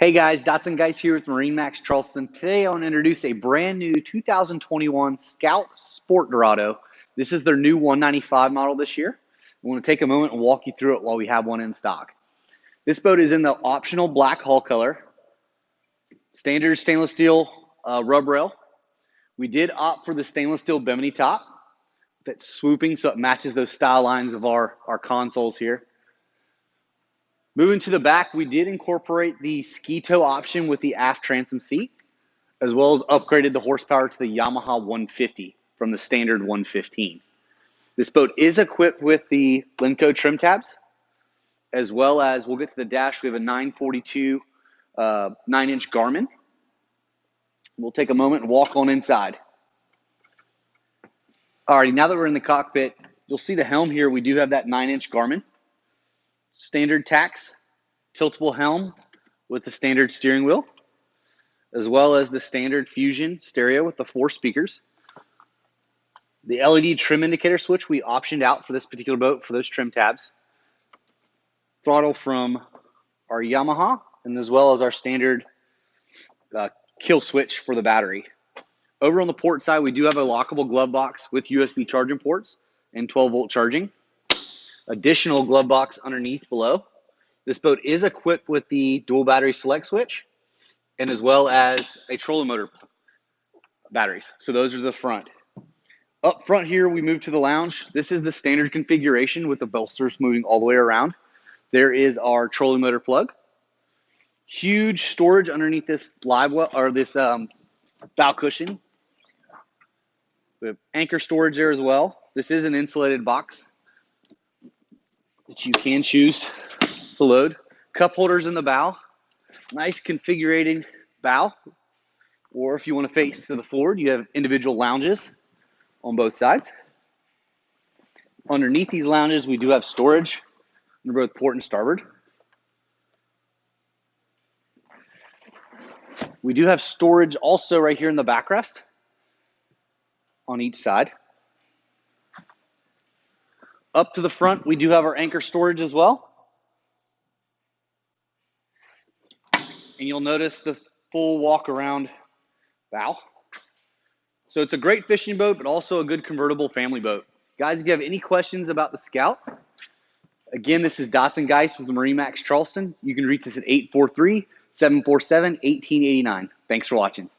Hey guys, Dotson Guys here with MarineMax Charleston. Today I want to introduce a brand new 2021 Scout Sport Dorado. This is their new 195 model this year. I want to take a moment and walk you through it while we have one in stock. This boat is in the optional black hull color, standard stainless steel rub rail. We did opt for the stainless steel bimini top that's swooping so it matches those style lines of our consoles here. Moving to the back, we did incorporate the ski tow option with the aft transom seat, as well as upgraded the horsepower to the Yamaha 150 from the standard 115. This boat is equipped with the Lenco trim tabs, as well as, we'll get to the dash, we have a 942 9-inch Garmin. We'll take a moment and walk on inside. Alrighty, now that we're in the cockpit, you'll see the helm here. We do have that 9-inch Garmin. Standard tax, tiltable helm with the standard steering wheel, as well as the standard Fusion stereo with the 4 speakers. The LED trim indicator switch we optioned out for this particular boat for those trim tabs. Throttle from our Yamaha, and as well as our standard kill switch for the battery. Over on the port side, we do have a lockable glove box with USB charging ports and 12-volt charging. Additional glove box underneath below. This boat is equipped with the dual battery select switch and as well as a trolling motor batteries. So those are the front. Up front here, we move to the lounge. This is the standard configuration with the bolsters moving all the way around. There is our trolling motor plug. Huge storage underneath this live well or this bow cushion. We have anchor storage there as well. This is an insulated box that you can choose to load. Cup holders in the bow. Nice configured bow. Or if you want to face to the forward, you have individual lounges on both sides. Underneath these lounges, we do have storage under both port and starboard. We do have storage also right here in the backrest on each side. Up to the front, we do have our anchor storage as well. And you'll notice the full walk around bow. So it's a great fishing boat, but also a good convertible family boat. Guys, if you have any questions about the Scout, again, this is Dotson Geist with MarineMax Charleston. You can reach us at 843-747-1889. Thanks for watching.